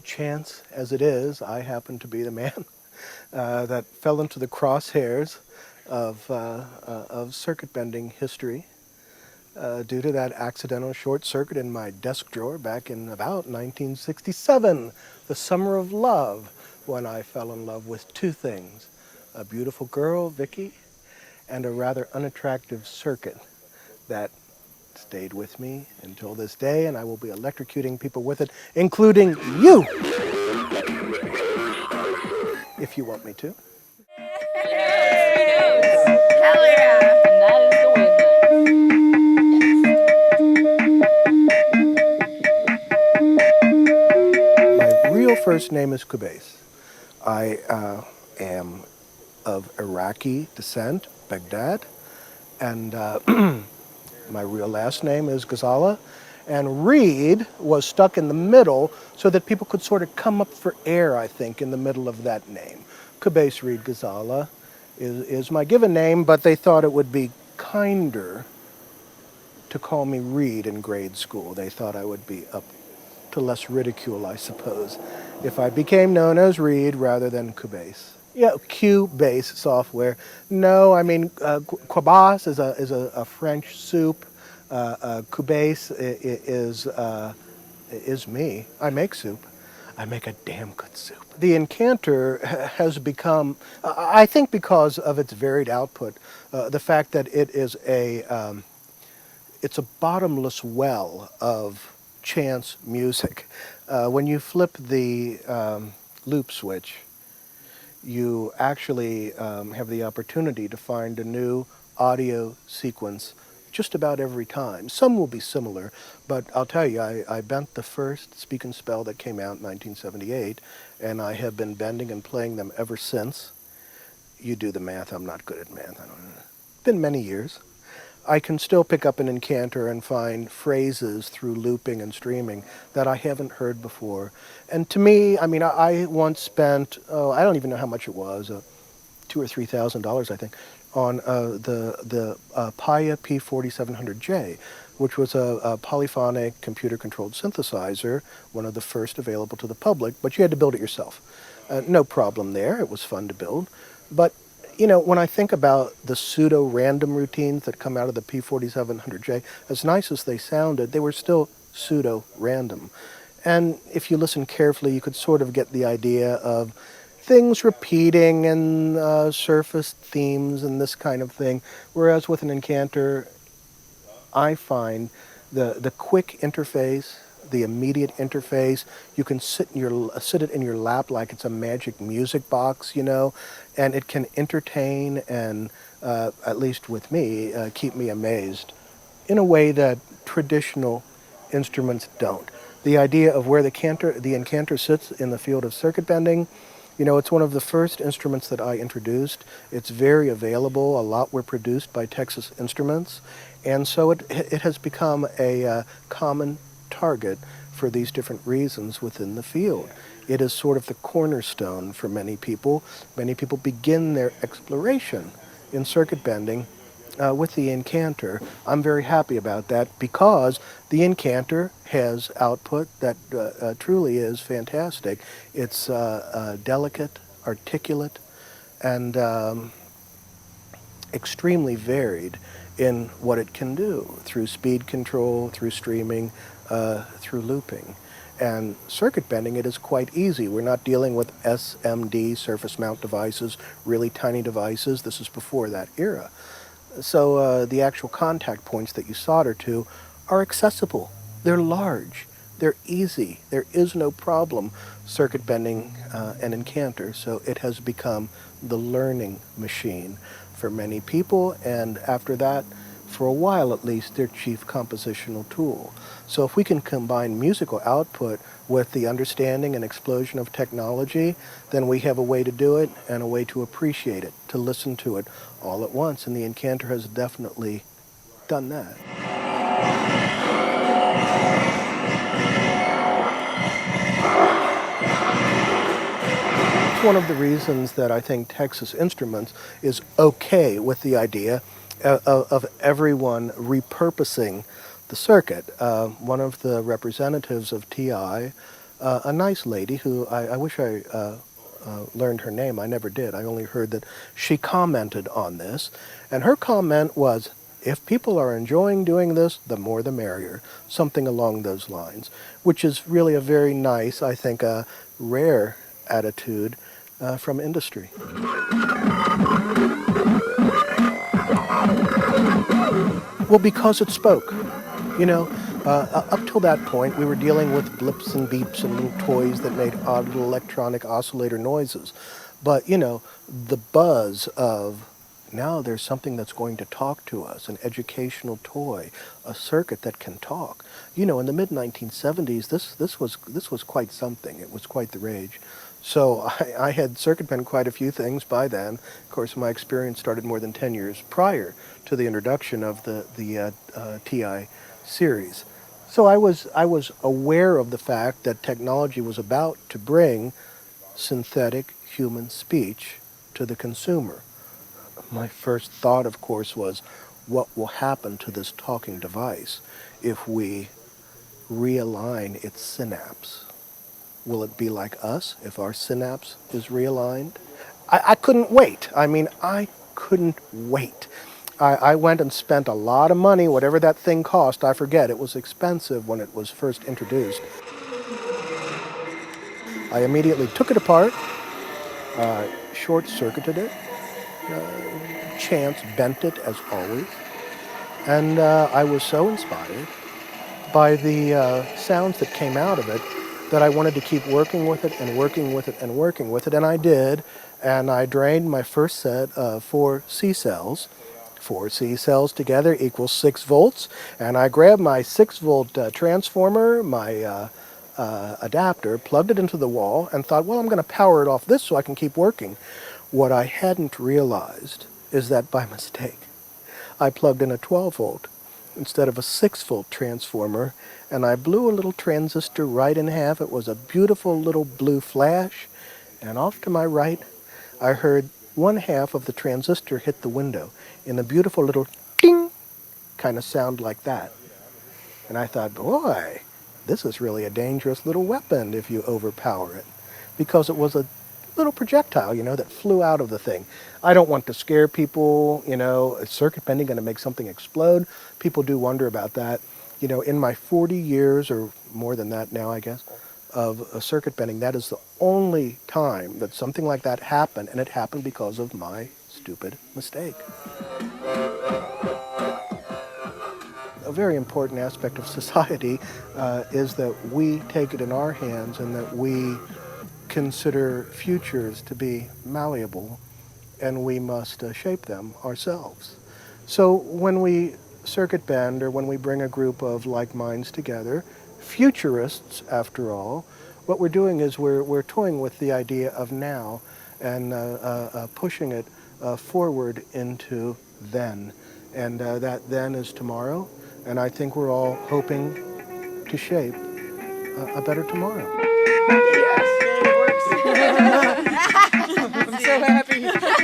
chance as it is, I happen to be the man that fell into the crosshairs of circuit bending history due to that accidental short circuit in my desk drawer back in about 1967, the summer of love, when I fell in love with two things: a beautiful girl, Vicky, and a rather unattractive circuit that stayed with me until this day, and I will be electrocuting people with it, including you, if you want me to. Hell yeah. And that is the wavelength. My real first name is Qubais. I am of Iraqi descent, Baghdad, and my real last name is Ghazala. And Reed was stuck in the middle so that people could sort of come up for air, I think, in the middle of that name. Qubais Reed Ghazala is my given name, but they thought it would be kinder to call me Reed in grade school. They thought I would be up to less ridicule, I suppose, if I became known as Reed rather than Qubais. Yeah, Qubais software. No, I mean, Qubais is a French soup. Qubais is me. I make soup. I make a damn good soup. The Incanter has become, I think because of its varied output, the fact that it is it's a bottomless well of chance music. When you flip the loop switch, you actually have the opportunity to find a new audio sequence just about every time. Some will be similar, but I'll tell you, I bent the first Speak and Spell that came out in 1978, and I have been bending and playing them ever since. You do the math, I'm not good at math. I don't know. It's been many years. I can still pick up an Incanter and find phrases through looping and streaming that I haven't heard before. And to me, I mean, I once spent, I don't even know how much it was, $2,000 or $3,000, I think, on the Paya P4700J, which was a polyphonic computer-controlled synthesizer, one of the first available to the public, but you had to build it yourself. No problem there. It was fun to build. But you know, when I think about the pseudo-random routines that come out of the P4700J, as nice as they sounded, they were still pseudo-random. And if you listen carefully, you could sort of get the idea of things repeating and surface themes and this kind of thing. Whereas with an Incanter, I find the quick interface, the immediate interface. You can sit it in your lap like it's a magic music box, you know, and it can entertain and, at least with me, keep me amazed in a way that traditional instruments don't. The idea of where the Incanter sits in the field of circuit bending, you know, it's one of the first instruments that I introduced. It's very available. A lot were produced by Texas Instruments, and so it has become a common target for these different reasons within the field. It is sort of the cornerstone for many people. Many people begin their exploration in circuit bending with the Incanter. I'm very happy about that because the Incanter has output that truly is fantastic. It's delicate, articulate, and extremely varied in what it can do through speed control, through streaming, through looping. And circuit bending, it is quite easy. We're not dealing with SMD, surface mount devices, really tiny devices. This is before that era. So the actual contact points that you solder to are accessible. They're large. They're easy. There is no problem circuit bending an Incanter. So it has become the learning machine for many people, and after that, for a while at least, their chief compositional tool. So if we can combine musical output with the understanding and explosion of technology, then we have a way to do it and a way to appreciate it, to listen to it all at once, and the Incanter has definitely done that. It's one of the reasons that I think Texas Instruments is okay with the idea of everyone repurposing the circuit. One of the representatives of TI, a nice lady who I wish I learned her name. I never did. I only heard that she commented on this. And her comment was, if people are enjoying doing this, the more the merrier. Something along those lines, which is really a very nice, I think, a rare attitude from industry. Well, because it spoke. You know, up till that point, we were dealing with blips and beeps and little toys that made odd little electronic oscillator noises. But, you know, the buzz of now there's something that's going to talk to us, an educational toy, a circuit that can talk. You know, in the mid-1970s, this was quite something. It was quite the rage. So I had circuit bent quite a few things by then. Of course, my experience started more than 10 years prior to the introduction of the TI series. So I was aware of the fact that technology was about to bring synthetic human speech to the consumer. My first thought, of course, was what will happen to this talking device if we realign its synapse? Will it be like us if our synapse is realigned? I couldn't wait. I mean, I couldn't wait. I went and spent a lot of money, whatever that thing cost, I forget. It was expensive when it was first introduced. I immediately took it apart, short-circuited it, chance bent it as always, and I was so inspired by the sounds that came out of it that I wanted to keep working with it and working with it and working with it, and I did. And I drained my first set of 4 C cells. 4 C cells together equals 6 volts, and I grabbed my 6-volt transformer, my adapter, plugged it into the wall, and thought, well, I'm going to power it off this so I can keep working. What I hadn't realized is that by mistake, I plugged in a 12-volt instead of a 6-volt transformer, and I blew a little transistor right in half. It was a beautiful little blue flash, and off to my right, I heard one half of the transistor hit the window in a beautiful little ding kind of sound like that. And I thought, boy, this is really a dangerous little weapon if you overpower it, because it was a little projectile, you know, that flew out of the thing. I don't want to scare people, you know, is circuit bending going to make something explode? People do wonder about that. You know, in my 40 years, or more than that now, I guess, of circuit bending, that is the only time that something like that happened, and it happened because of my stupid mistake. A very important aspect of society is that we take it in our hands and that we consider futures to be malleable, and we must shape them ourselves. So when we circuit bend, or when we bring a group of like minds together, futurists after all, what we're doing is we're toying with the idea of now and pushing it forward into then. And that then is tomorrow, and I think we're all hoping to shape a better tomorrow. Yes, it works. I'm so happy.